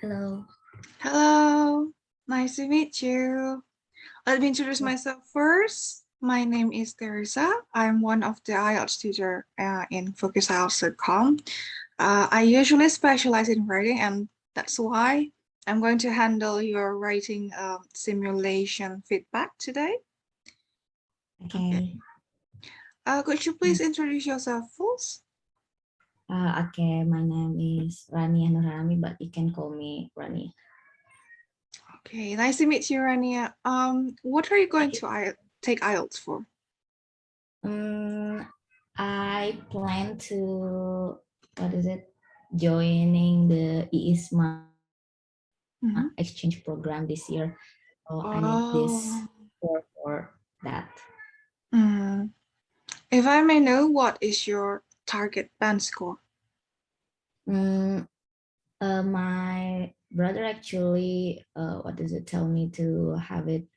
Hello. Hello, nice to meet you. Let me introduce myself first. My name is Teresa. I'm one of the IELTS tutor in FocusIELTS.com. I usually specialize in writing, and that's why I'm going to handle your writing simulation feedback today. Okay. Could you please introduce yourself first? Okay. My name is Raniah, but you can call me Raniah. Okay, nice to meet you, Raniah. What are you going to take IELTS for? I plan to joining the IISMA exchange program this year. So I need this for that. If I may know, what is your target band score? My brother actually, tell me to have it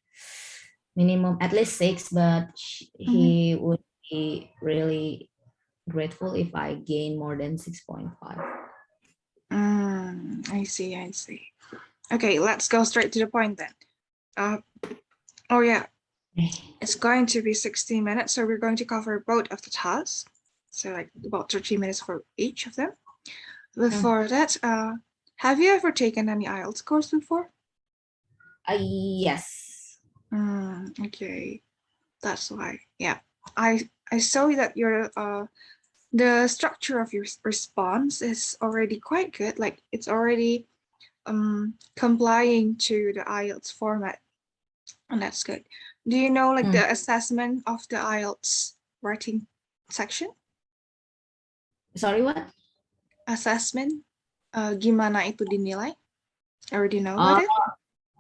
minimum at least 6, but he would be really grateful if I gain more than 6.5. I see. Okay, let's go straight to the point then. Oh yeah, it's going to be 60 minutes, so we're going to cover both of the tasks. So like about 30 minutes for each of them. Before that, have you ever taken any IELTS course before? Yes. Okay, that's why. Yeah, I saw that your the structure of your response is already quite good. Like it's already complying to the IELTS format, and that's good. Do you know like the assessment of the IELTS writing section? Sorry, what? Assessment, gimana itu dinilai? I already know about it.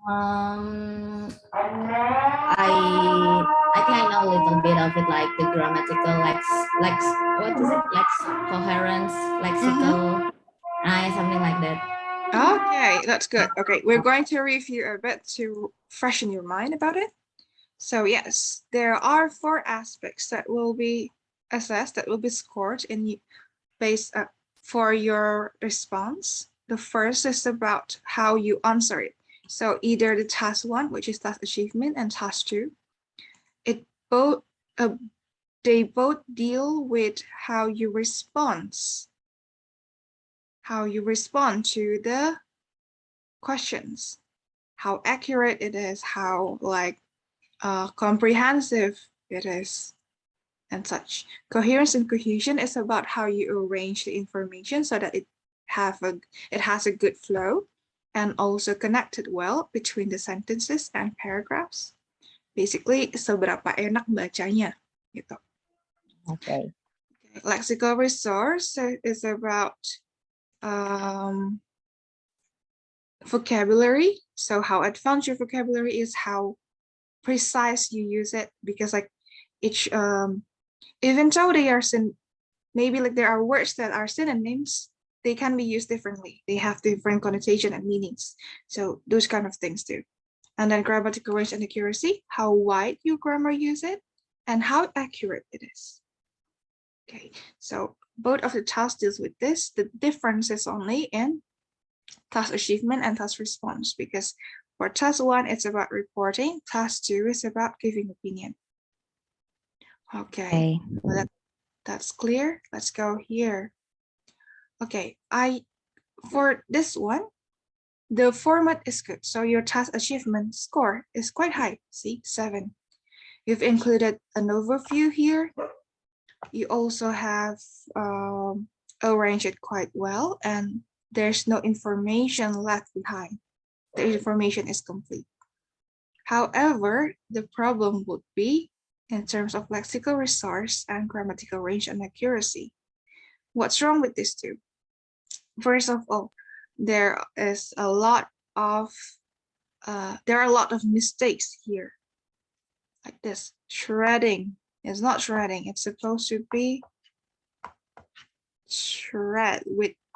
I think I know a little bit of it, like the grammatical, coherence, lexical, something like that. Okay, that's good. Okay, we're going to review a bit to freshen your mind about it. So yes, there are 4 aspects that will be assessed, that will be scored in based for your response. The first is about how you answer it. So either the task 1, which is task achievement, and task 2, they both deal with how you respond to the questions, how accurate it is, how comprehensive it is, and such. Coherence and cohesion is about how you arrange the information so that it has a good flow and also connected well between the sentences and paragraphs. Basically, seberapa enak bacanya gitu. Okay. Lexical resource is about vocabulary. So how advanced your vocabulary is, how precise you use it, because like each even though they are maybe like there are words that are synonyms, they can be used differently. They have different connotation and meanings. So those kind of things too. And then grammatical range and accuracy, how wide your grammar use it and how accurate it is. Okay, so both of the tasks deals with this. The difference is only in task achievement and task response, because for task 1, it's about reporting. Task 2 is about giving opinion. Okay, well, that's clear. Let's go here. Okay, for this one, the format is good. So your task achievement score is quite high. See, 7. You've included an overview here. You also have arranged it quite well, and there's no information left behind. The information is complete. However, the problem would be in terms of lexical resource and grammatical range and accuracy. What's wrong with these two? First of all, there are a lot of mistakes here. Like this, shredding is not shredding. It's supposed to be shred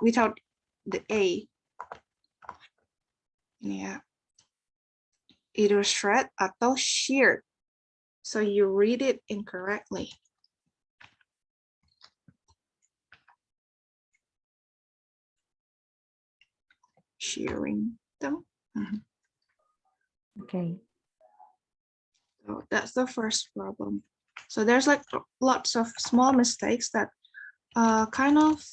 without the A. Yeah. Either shred atau sheared. So you read it incorrectly. sharing them. Okay. So that's the first problem. So there's like lots of small mistakes that kind of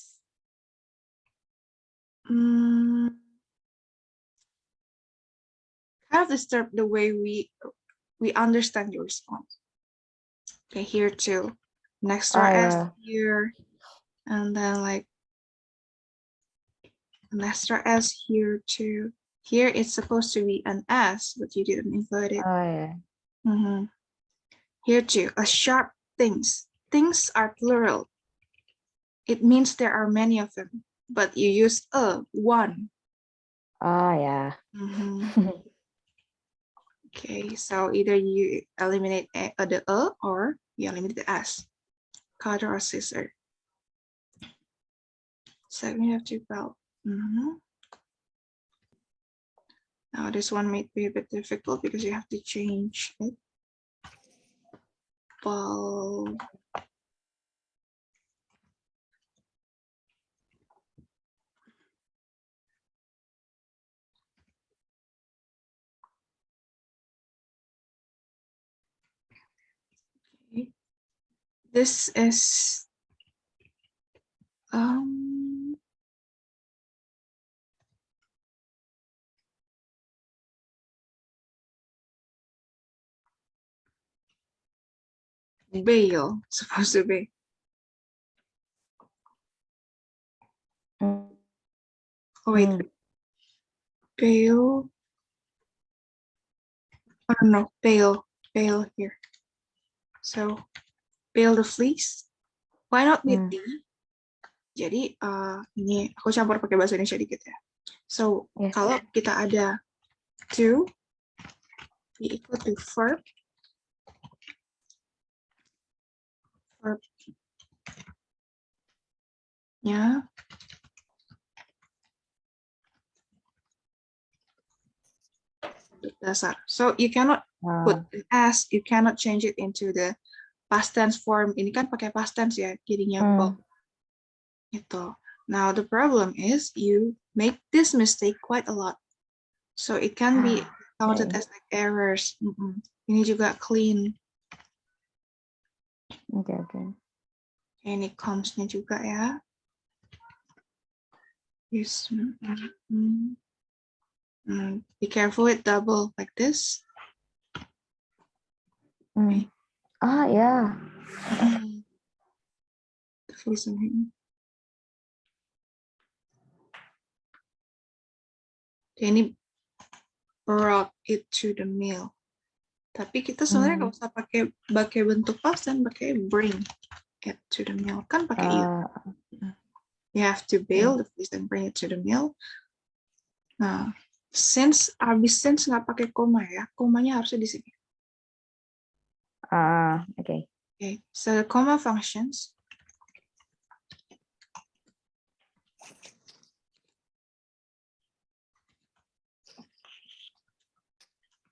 disturb the way we understand your response. Okay, here too. An extra S here, and then like an extra S here too. Here it's supposed to be an S, but you didn't include it. Here too, a sharp things. Things are plural. It means there are many of them, but you use one. Okay, so either you eliminate the or you eliminate the S. Cutter or scissor. So we have to belt. Now this one might be a bit difficult because you have to change it. Ball. Okay. This is bail, supposed to be. Oh wait, bail. I don't know, bail here. So bail the fleece. Why not with D? Jadi ini aku campur pakai bahasa Indonesia dikit ya. So kalau kita ada to be equal to verb, ya. Dasar. So you cannot put an S, you cannot change it into the past tense form. Ini kan pakai past tense ya, jadinya itu. Now the problem is you make this mistake quite a lot. So it can be counted as like errors. Ini juga clean. Okay. Ini comes-nya juga ya. Yes. Be careful with double like this. Okay. Ini brought it to the meal. Tapi kita sebenarnya nggak usah pakai bentuk past tense, pakai bring it to the meal. Kan pakai it. You have to bail the fleece and bring it to the meal. Nah, since nggak pakai koma ya, komanya harusnya di sini. Okay. Okay, so the comma functions.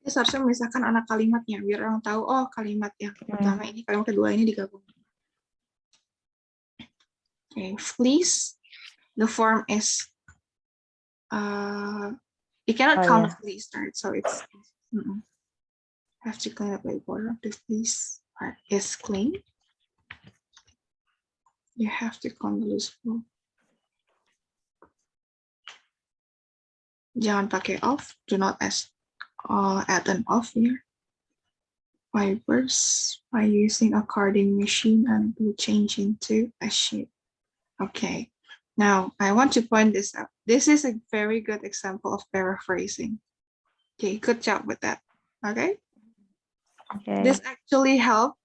Ini seharusnya memisahkan anak kalimatnya, biar orang tahu, oh kalimat yang pertama ini, kalimat kedua ini digabung. Okay, fleece, the form is, you cannot count the fleece, right? So it's, have to clean up the border of the fleece part is clean. You have to count the loose wool. Jangan pakai off, do not add an off here. Fibers by using a carding machine and will change into a sheet. Okay, now I want to point this out. This is a very good example of paraphrasing. Okay, good job with that. Okay. This actually helped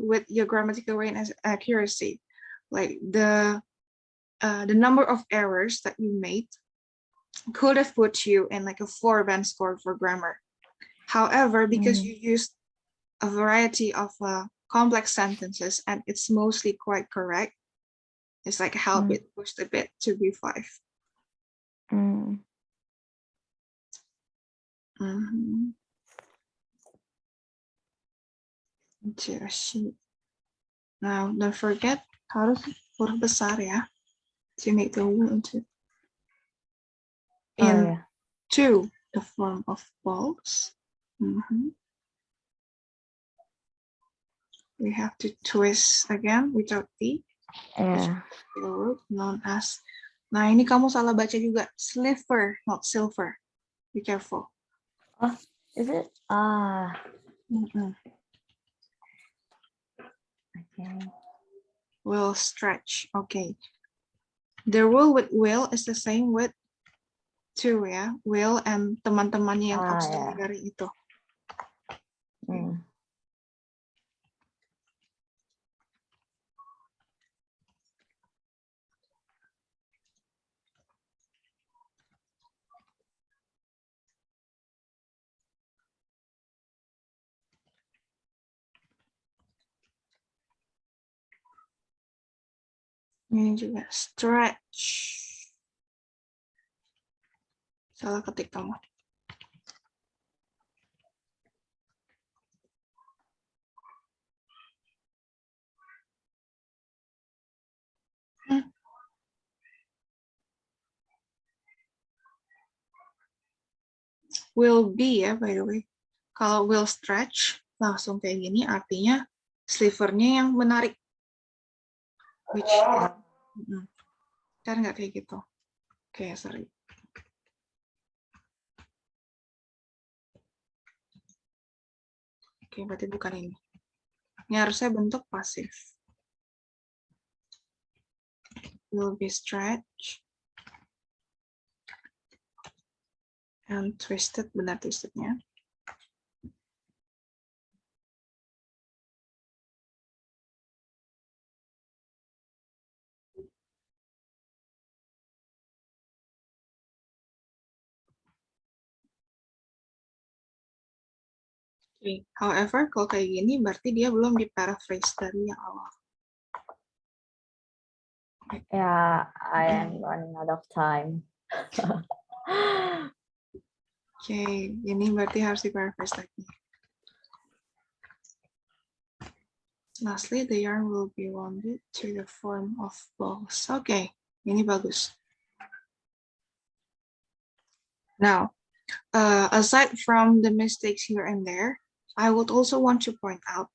with your grammatical range and accuracy. Like the number of errors that you made could have put you in like a 4-band score for grammar. However, because you used a variety of complex sentences and it's mostly quite correct, it's like help it pushed a bit to B5. Into a sheet. Now, don't forget harus huruf besar ya to make the wool into. into the form of balls. We have to twist again without the word known as. Nah, ini kamu salah baca juga. Sliver, not silver. Be careful. Oh, is it? Okay. Will stretch. Okay. The rule with will is the same with to ya. Will and teman-temannya yang auxiliary itu. Ini juga stretch. Salah ketik kamu. Will be ya, by the way. Kalau will stretch, langsung kayak gini, artinya slivernya yang menarik. Which, kan nggak kayak gitu. Oke, sorry. Oke, berarti bukan ini. Ini harusnya bentuk pasif. Will be stretched. And twisted, benar twistednya. Okay. However, kalau kayak gini berarti dia belum di paraphrase dari yang awal. Yeah, I am running out of time. Okay, ini berarti harus di paraphrase lagi. Lastly, the yarn will be wound to the form of balls. Okay, ini bagus. Now, aside from the mistakes here and there, I would also want to point out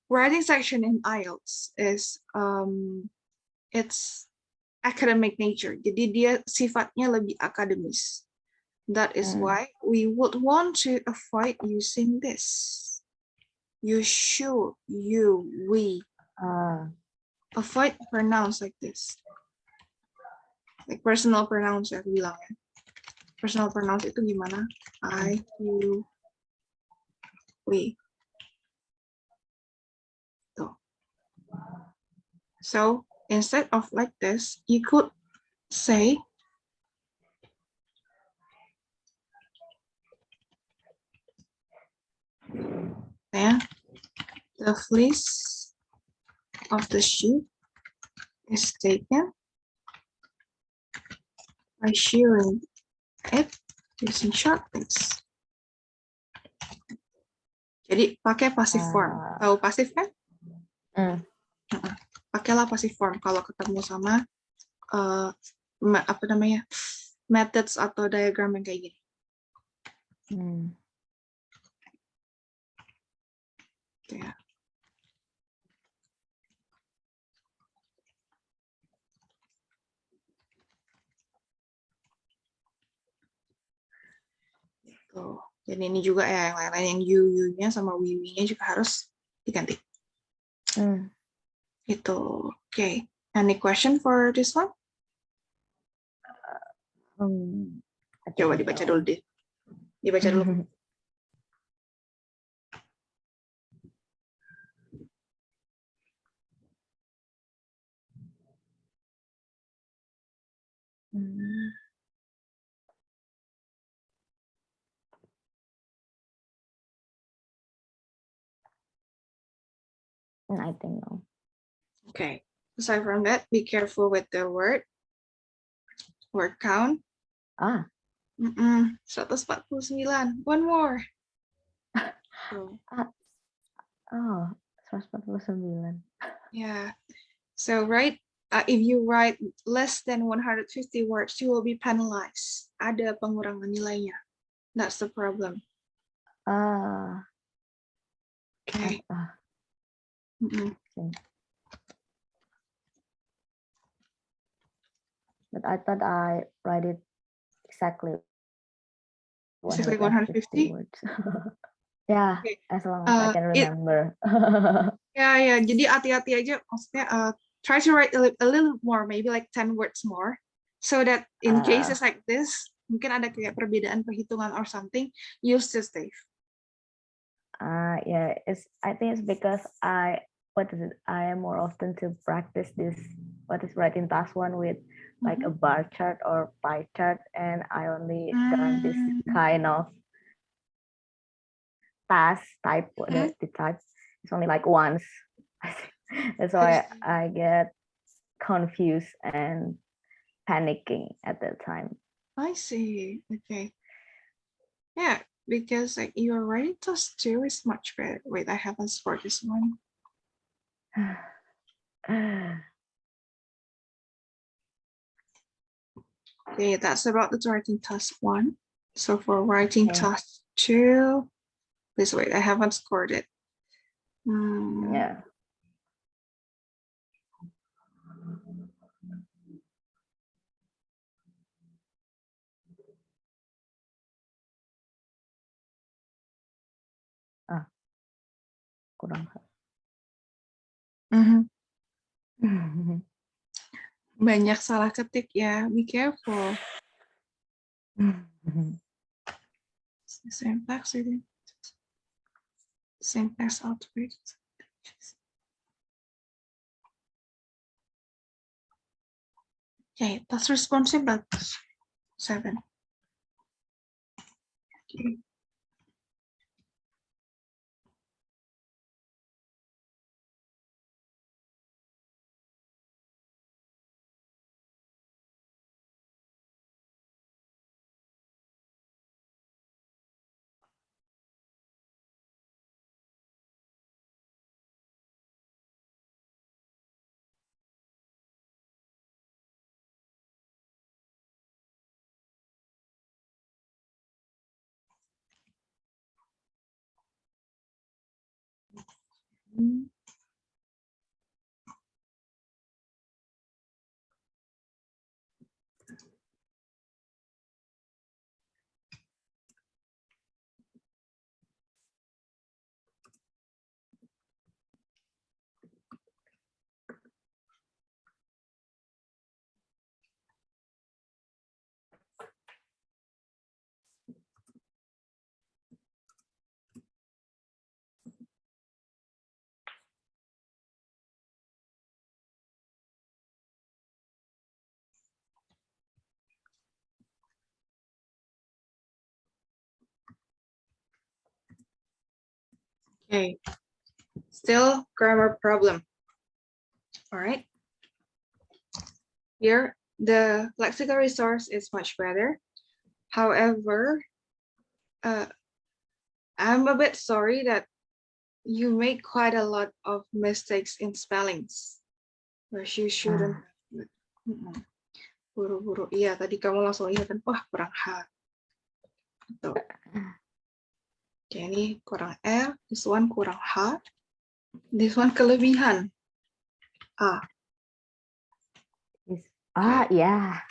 writing section in IELTS is its academic nature. Jadi dia sifatnya lebih akademis. That is why we would want to avoid using this. You should, you, we. Avoid pronouns like this. Like personal pronouns ya, aku bilang ya. Personal pronouns itu gimana? I, you, we. Tuh. So instead of like this, you could say the fleece of the sheep is taken by shearing it using sharp things. Jadi pakai passive form. Tahu pasif kan? Pakailah passive form kalau ketemu sama apa namanya, methods atau diagram yang kayak gini. Ya. Tuh. Dan ini juga ya, yang lain-lain yang you-nya sama we-nya juga harus diganti. Itu. Okay. Any question for this one? Coba dibaca dulu deh. Dibaca dulu. I think no. Okay. Aside from that, be careful with the word count. 149. One more. Oh, 149. Yeah. So write if you write less than 150 words, you will be penalized. Ada pengurangan nilainya. That's the problem. Okay. Okay. But I thought I write it exactly 150 words. Yeah, okay. As long as I can remember. Yeah. Jadi hati-hati aja. Maksudnya, try to write a little more, maybe like 10 words more, so that in cases like this, mungkin ada kayak perbedaan perhitungan or something, you'll still safe. Yeah, I think it's because I am more often to practice this writing task one with like a bar chart or pie chart, and I only done this kind of task type. The type it's only like once. That's why I get confused and panicking at that time. I see. Okay. Yeah, because like your writing task 2 is much better. Wait, I haven't scored this one. Okay, that's about the writing task 1. So for writing task 2, please wait, I haven't scored it. Yeah. Kurang. Banyak salah ketik ya, be careful. Syntax itu. Syntax outbreak. Okay, that's responsive, 7. Okay. Okay, still grammar problem. All right. Here, the lexical resource is much better. However, I'm a bit sorry that you make quite a lot of mistakes in spellings, where you shouldn't. Buru-buru, iya tadi kamu langsung lihat kan, wah kurang H. Tuh. Oke, ini kurang R, this one kurang H, this one kelebihan A. Ya.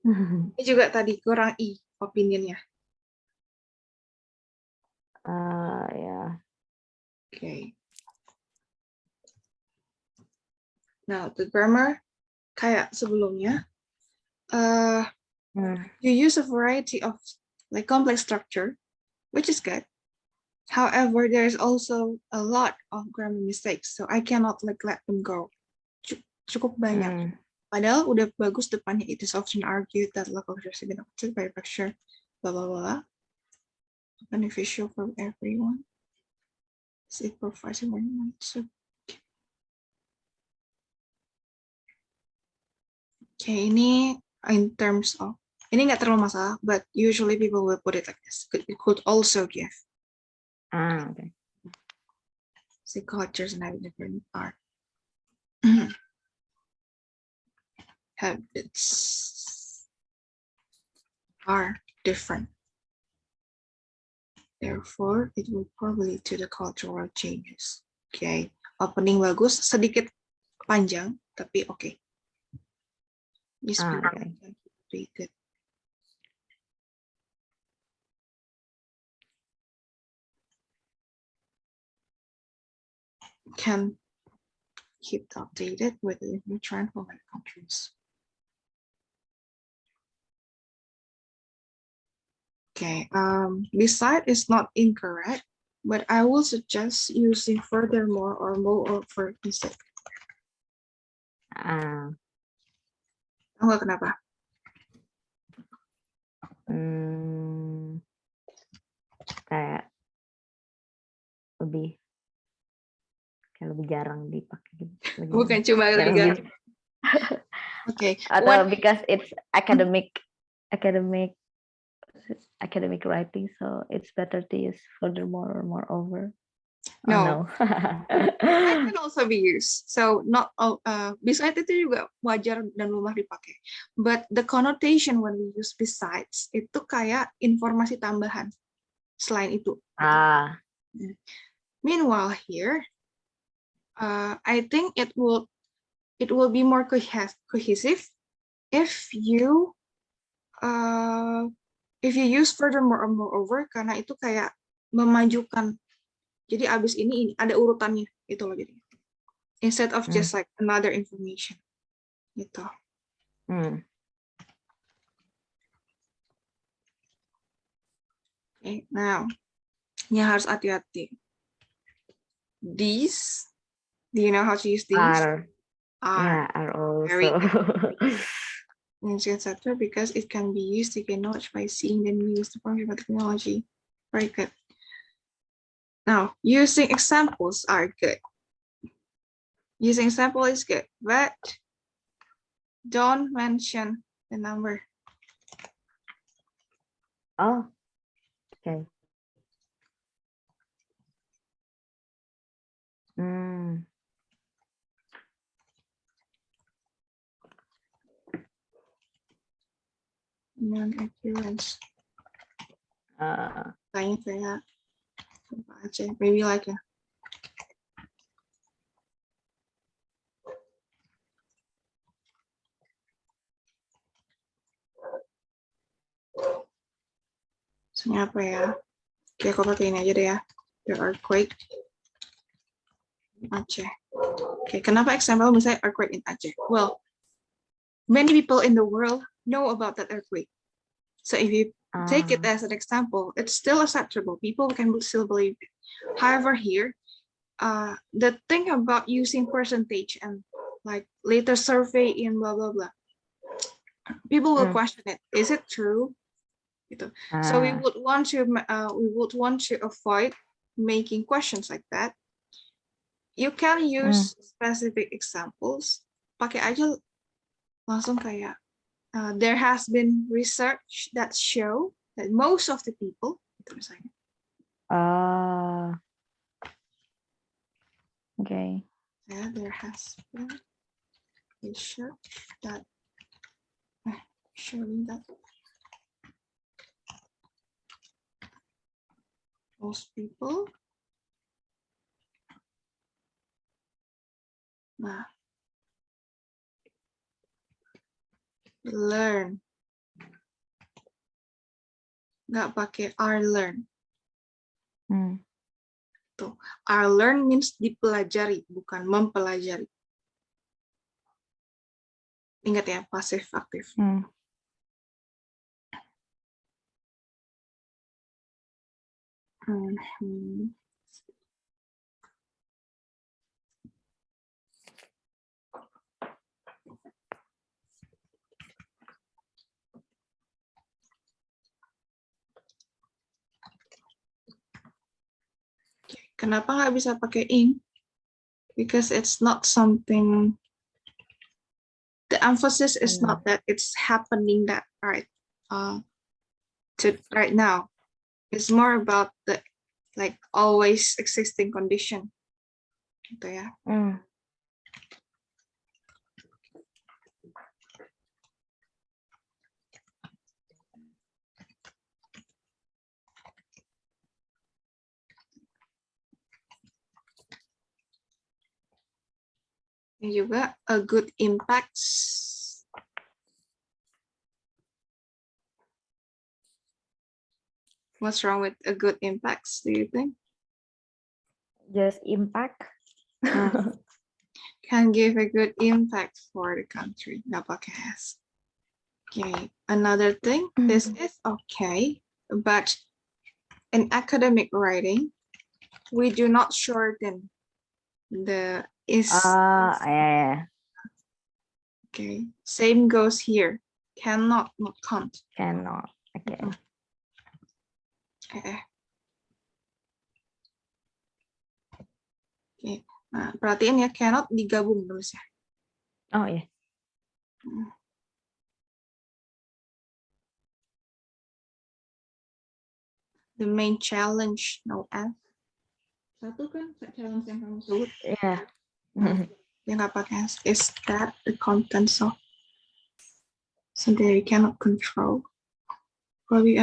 Ini juga tadi kurang I opinionnya. Ya. Okay. Now the grammar kayak sebelumnya, you use a variety of like complex structure, which is good. However, there is also a lot of grammar mistakes, so I cannot like let them go. Cukup banyak. Padahal udah bagus depannya. It is often argued that local resources have been affected by pressure, blah blah blah. Beneficial for everyone. It provides environment. Okay, ini in terms of ini nggak terlalu masalah, but usually people will put it like this. It could also give. Okay. See, cultures and having different art. habits are different. Therefore, it will probably to the cultural changes. Okay, opening bagus, sedikit panjang, tapi okay. This Okay. pretty good. Can keep updated with the new trend for my countries. Okay, this side is not incorrect, but I will suggest using furthermore or moreover instead. Enggak, kenapa? Kayak lebih jarang dipakai gitu. Bukan cuma lebih. Okay. Atau because it's academic writing, so it's better to use furthermore or moreover. No. Oh, no. It can also be used. So not all. Besides itu juga wajar dan lumrah dipakai. But the connotation when we use besides itu kayak informasi tambahan. Selain itu. Meanwhile here, I think it will be more cohesive if you use furthermore or moreover, karena itu kayak memajukan. Jadi abis ini ada urutannya itu loh jadi. Instead of just like another information. Gitu. Okay, now ini harus hati-hati. These, do you know how to use these? Are Very also. Chapter because it can be used to get knowledge by seeing the news, the program of technology. Very good. Now, using examples are good. Using example is good, but don't mention the number. Oh, okay. Non-accurate. Kayaknya saya maybe like a apa ya? Oke, aku pakai ini aja deh ya. The earthquake in Aceh. Okay, kenapa example misalnya earthquake in Aceh? Well, many people in the world know about that earthquake. So if you take it as an example, it's still acceptable. People can still believe it. However, here, the thing about using percentage and like later survey in blah blah blah, people will question it. Is it true? So we would want to avoid making questions like that. You can use specific examples. Pakai aja langsung kayak there has been research that show that most of the people misalnya. Okay. Yeah, there has been research that showing that most people learn. Nggak pakai are learn. Tuh, are learn means dipelajari, bukan mempelajari. Ingat ya, pasif aktif. Kenapa nggak bisa pakai ing? Because it's not something, the emphasis is not that it's happening that right now. It's more about the like always existing condition. Gitu ya. Ini juga a good impact. What's wrong with a good impacts, do you think? Just impact. Can give a good impact for the country. Nggak pakai has. Okay, another thing, this is okay, but in academic writing, we do not shorten the is. Yeah. Okay, same goes here. Cannot, not can't. Cannot. Okay. Okay. Okay. Nah, perhatiin ya, cannot digabung tulisnya. Oh ya. The main challenge, no F. Satu kan challenge yang kamu sebut. Yeah. Yang nggak pakai S, is that the contents of something you cannot control. Probably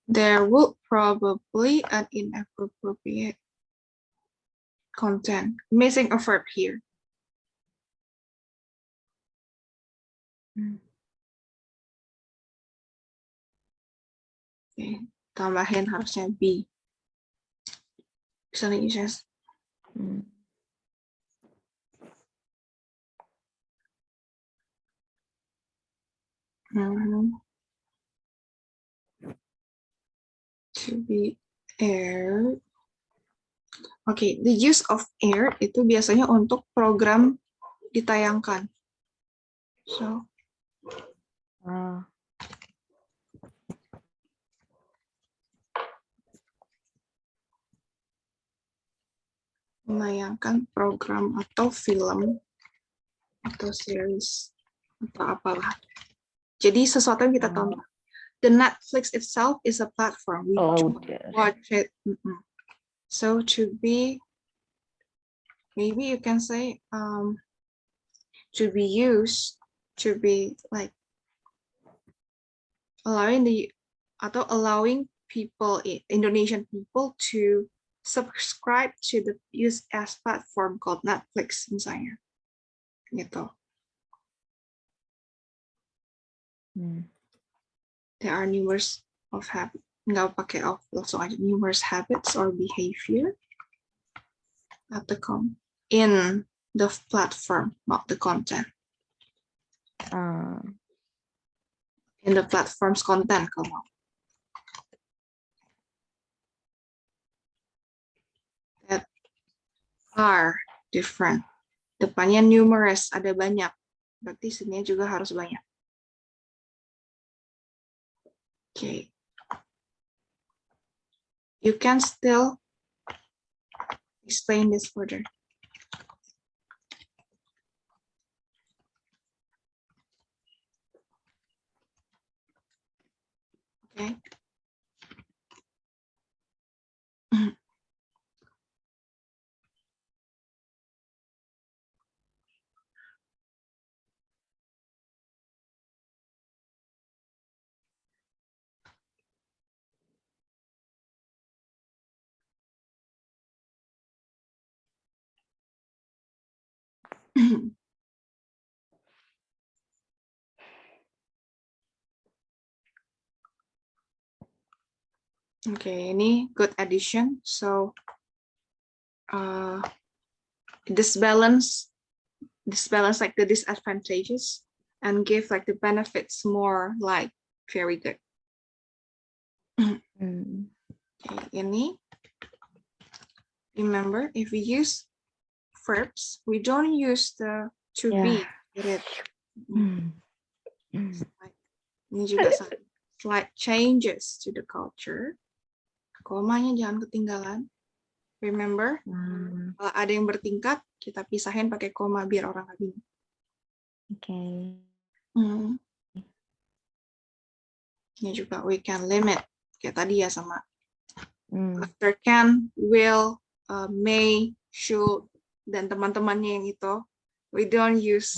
there will probably an inappropriate content. Missing a verb here. Okay. Tambahin harusnya be. Misalnya you says. To be aired. Okay, the use of air itu biasanya untuk program ditayangkan. So, menayangkan program atau film atau series atau apalah. Jadi sesuatu yang kita tonton. The Netflix itself is a platform. We watch it. So to be, maybe you can say to be used, to be like allowing people, Indonesian people, to subscribe to the use as platform called Netflix misalnya. Gitu. There are numerous of habits. Nggak pakai of, langsung aja numerous habits or behavior at the in the platform, not the content. In the platform's content, come on. That are different. Depannya numerous, ada banyak. Berarti sini juga harus banyak. Okay. You can still explain this further. Okay. Okay, ini good addition. So disbalance like the disadvantages and give like the benefits more like very good. Okay, ini remember if we use verbs, we don't use the to be. Get it? Ini juga slight changes to the culture. Komanya jangan ketinggalan. Remember, kalau ada yang bertingkat, kita pisahin pakai koma biar orang nggak bingung. Okay. Ini juga we can limit. Kayak tadi ya sama. After can, will, may, should, dan teman-temannya yang itu. We don't use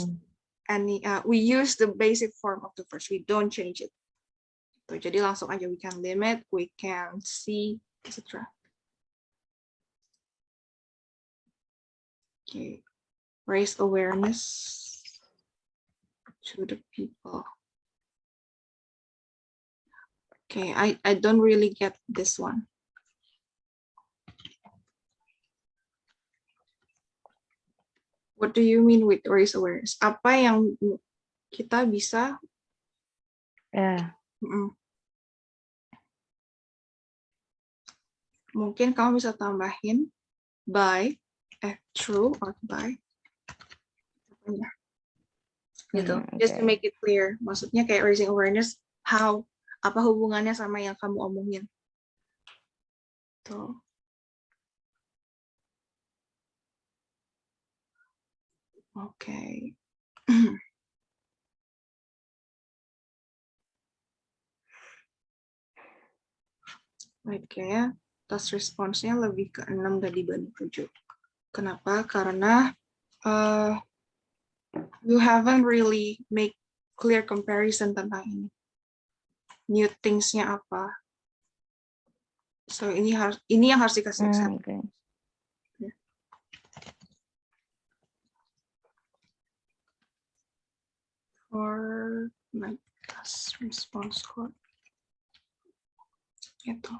any, we use the basic form of the verbs. We don't change it. Jadi langsung aja we can limit, we can see, etc. Okay, raise awareness to the people. Okay, I don't really get this one. What do you mean with raise awareness? Apa yang kita bisa? Mungkin kamu bisa tambahin by, through or by. Gitu. Just to make it clear. Maksudnya kayak raising awareness, how, apa hubungannya sama yang kamu omongin. Tuh. Oke. Baik, kayak task response-nya lebih ke 6 dari dibanding 7. Kenapa? Karena you haven't really make clear comparison tentang ini. New things-nya apa. So ini yang harus dikasih example. Okay. For my task response score. Gitu.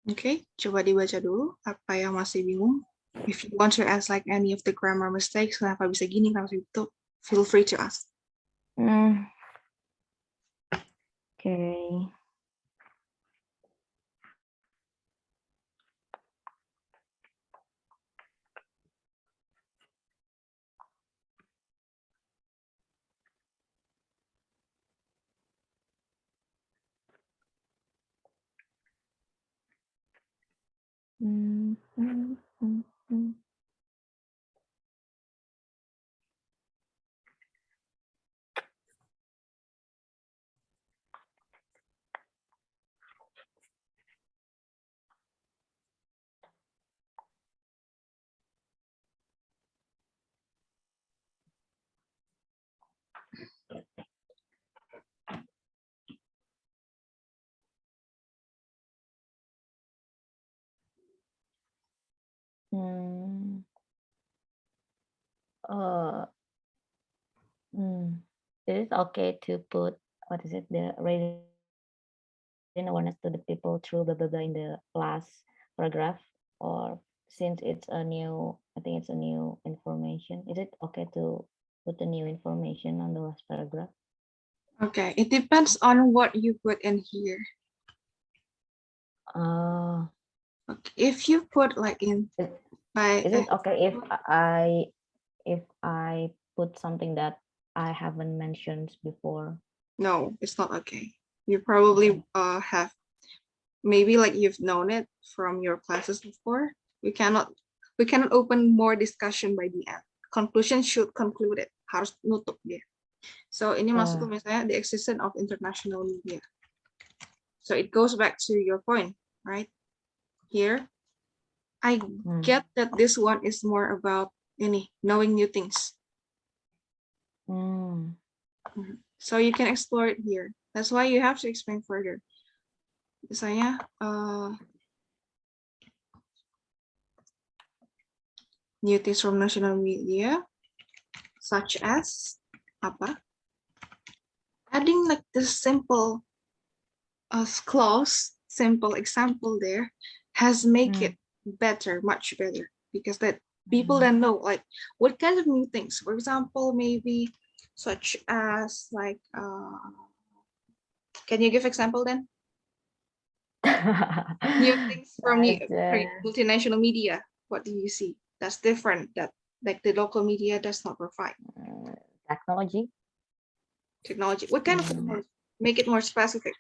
Oke, coba dibaca dulu apa yang masih bingung. If you want to ask like any of the grammar mistakes, kenapa bisa gini, kenapa itu, feel free to ask. Okay. Is it okay to put the raising awareness to the people through blah blah blah in the last paragraph, or since it's a new, I think it's a new information, is it okay to put the new information on the last paragraph? Okay, it depends on what you put in here. Okay. If you put like in is it okay if I put something that I haven't mentioned before? No, it's not okay. You probably have, maybe like you've known it from your classes before. We cannot open more discussion by the end. Conclusion should conclude it. Harus nutup dia. So ini masuk ke misalnya the existence of international media. So it goes back to your point, right? Here, I get that this one is more about knowing new things. So you can explore it here. That's why you have to explain further. Misalnya, new things from national media, such as apa? Adding like this simple clause, simple example there has make it better, much better, because that people then know like what kind of new things. For example, maybe such as like, can you give example then? New things from multinational media. What do you see? That's different. That like the local media does not provide. Technology. What kind of technology? Make it more specific.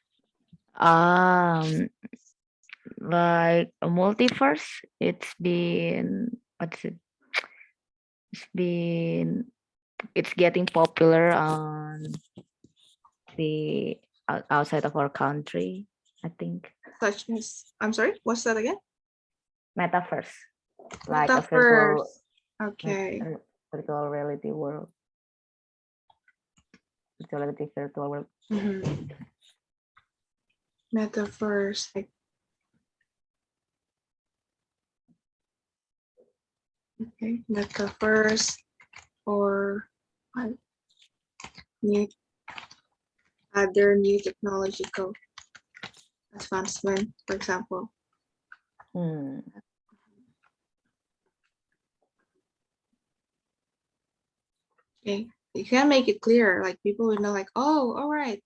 Like a multiverse. It's getting popular on the outside of our country, I think. Such as, I'm sorry, what's that again? Metaverse. Like metaverse. Okay. virtual reality world. Virtual world. Metaverse. Okay, metaverse or new other new technological advancement, for example. Okay, you can make it clear, like people will know, like, oh, all right,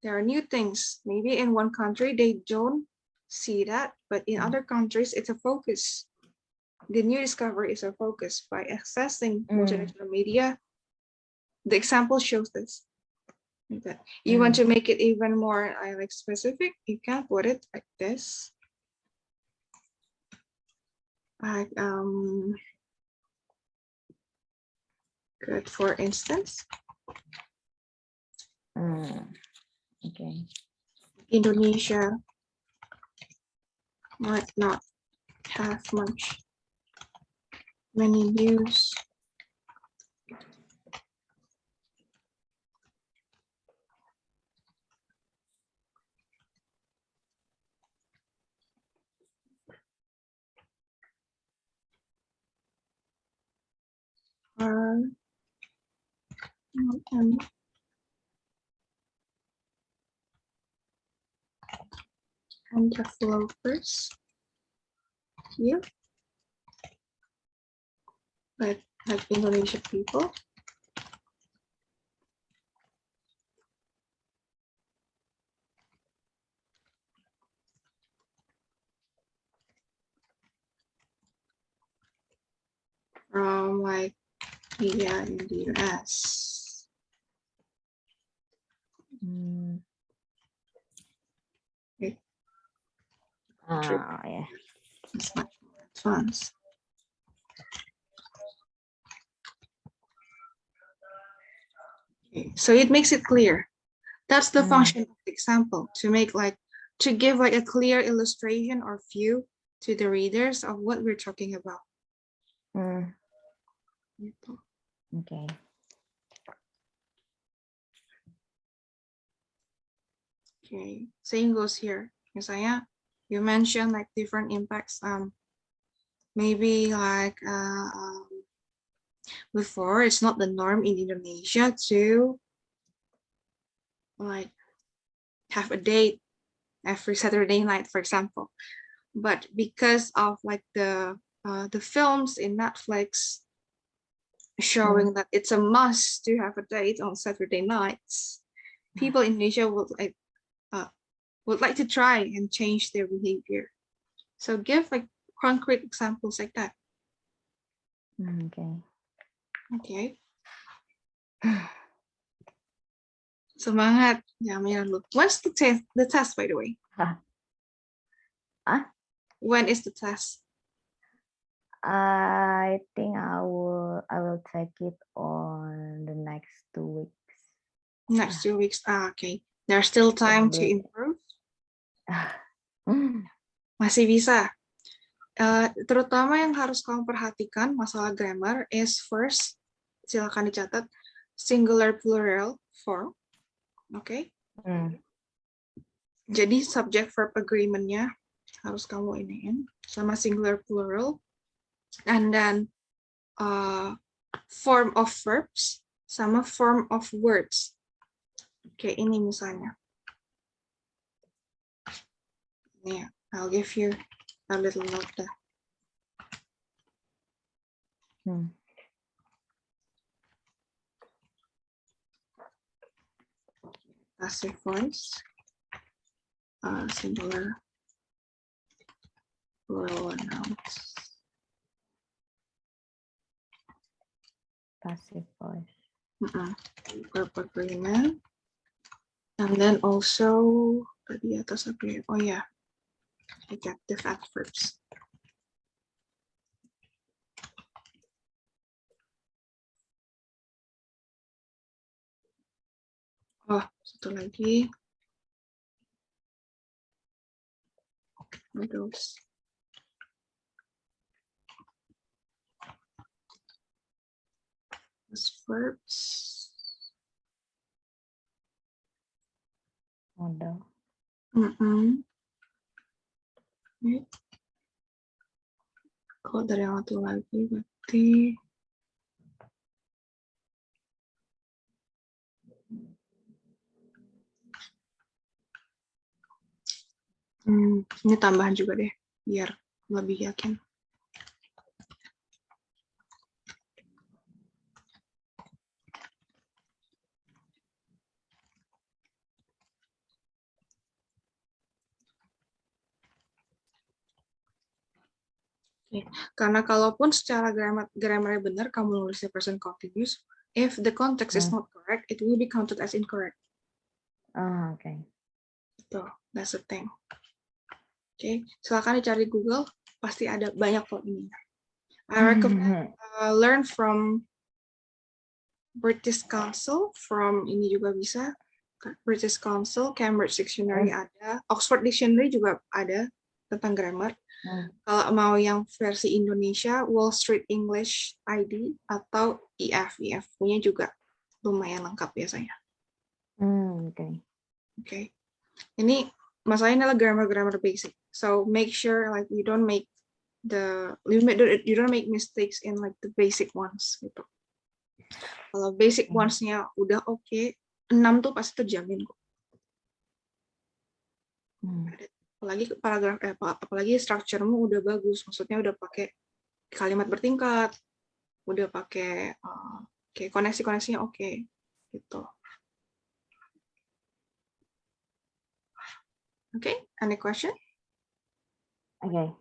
there are new things. Maybe in one country they don't see that, but in other countries it's a focus. The new discovery is a focus. By accessing multidimensional media, the example shows this. Like that. You want to make it even more like specific, you can put it like this. Like good, for instance. Okay. Indonesia might not have many news. And developers here, but like Indonesian people. From like media in the US. Okay. Yeah. It's much more advanced. Okay. So it makes it clear. That's the function of the example, to make like, to give like a clear illustration or view to the readers of what we're talking about. Okay. Okay, same goes here. Misalnya, you mentioned like different impacts. Maybe like before, it's not the norm in Indonesia to like have a date every Saturday night, for example. But because of like the films in Netflix showing that it's a must to have a date on Saturday nights, people in Indonesia would like to try and change their behavior. So give like concrete examples like that. Okay. Okay. Semangat. Ya, look. What's the test? The test, by the way. When is the test? I think I will take it on the next 2 weeks. Next 2 weeks. Okay. There's still time to improve. Masih bisa. Terutama yang harus kamu perhatikan masalah grammar is first, silakan dicatat, singular plural form. Oke. Jadi subject verb agreement-nya harus kamu iniin sama singular plural, and then form of verbs sama form of words. Oke, ini misalnya. Yeah, I'll give you a little note there. Passive voice, singular plural nouns. Passive voice. Verb agreement. And then also, tadi atas apa ya? Oh yeah, adjective adverbs. Oh, satu lagi. Those. plus verbs. Modal. Kalau dari yang satu lagi berarti ini tambahan juga deh biar lebih yakin. Karena kalaupun secara grammarnya benar, kamu nulisnya present continuous, if the context is not correct, it will be counted as incorrect. Okay. So, that's the thing. Okay, silakan dicari Google, pasti ada banyak kok ini. I recommend learn from British Council, from ini juga bisa, British Council, Cambridge Dictionary ada, Oxford Dictionary juga ada tentang grammar. Kalau mau yang versi Indonesia, Wall Street English ID atau EF punya juga lumayan lengkap biasanya. Okay. Ini masalahnya adalah grammar basic. So make sure like you don't make mistakes in like the basic ones gitu. Kalau basic ones-nya udah oke, 6 tuh pasti terjamin kok. Apalagi structure-mu udah bagus, maksudnya udah pakai kalimat bertingkat, udah pakai koneksi-koneksinya oke, gitu. Okay, any question? Okay.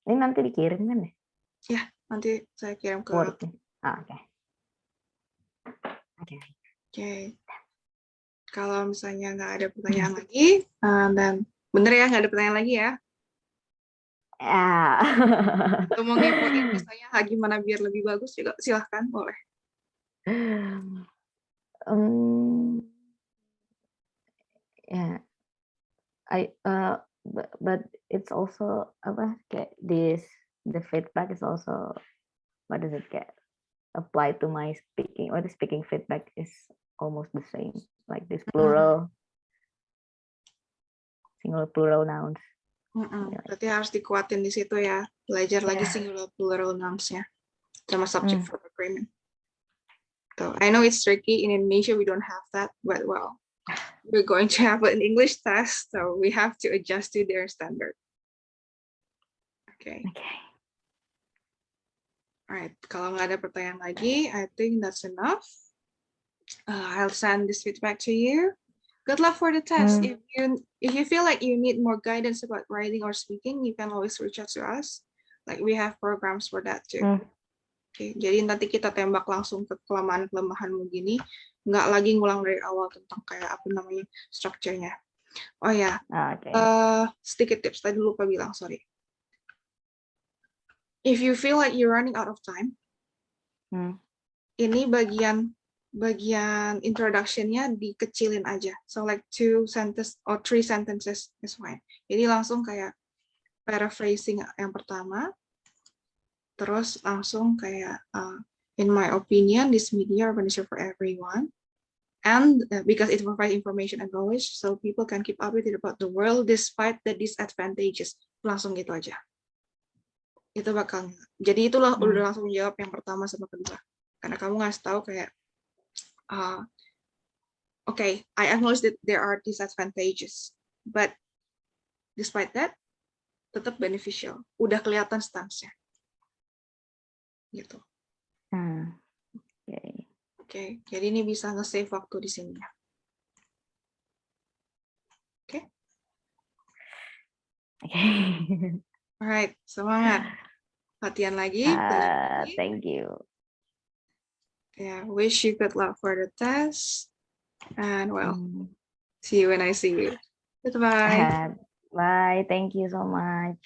Ini nanti dikirim kan ya? Ya, nanti saya kirim ke. Oke. Oke. Kalau misalnya nggak ada pertanyaan lagi, dan bener ya nggak ada pertanyaan lagi ya? Atau mau ngepoin misalnya gimana biar lebih bagus juga silahkan, boleh. Yeah, but it's also the feedback is also what does it get apply to my speaking, or the speaking feedback is almost the same, like this plural, singular plural nouns. Berarti harus dikuatin di situ ya, belajar lagi singular plural nouns-nya sama subject verb agreement. So I know it's tricky, in Indonesia we don't have that, but well, we're going to have an English test, so we have to adjust to their standard. Okay. Alright, kalau nggak ada pertanyaan lagi, I think that's enough. I'll send this feedback to you. Good luck for the test. If you feel like you need more guidance about writing or speaking, you can always reach out to us. Like we have programs for that too. Okay, jadi nanti kita tembak langsung ke kelemahan-kelemahanmu gini, nggak lagi ngulang dari awal tentang kayak apa namanya strukturnya. Oh ya, sedikit tips tadi lupa bilang, sorry. If you feel like you're running out of time, ini bagian introduction-nya dikecilin aja. So like 2 sentences or 3 sentences is fine. Jadi langsung kayak paraphrasing yang pertama, terus langsung kayak in my opinion, this media are beneficial for everyone, and because it provides information and knowledge, so people can keep updated about the world despite the disadvantages. Langsung gitu aja. Itu bakal. Jadi itulah udah langsung jawab yang pertama sama kedua. Karena kamu ngasih tahu kayak, okay, I acknowledge that there are disadvantages, but despite that, tetap beneficial. Udah kelihatan stance-nya. Gitu. Oke, jadi ini bisa nge-save waktu di sini. Oke. Alright, semangat. Latihan lagi. Thank you. Yeah, wish you good luck for the test. And well, see you when I see you. Goodbye. Bye. Thank you so much.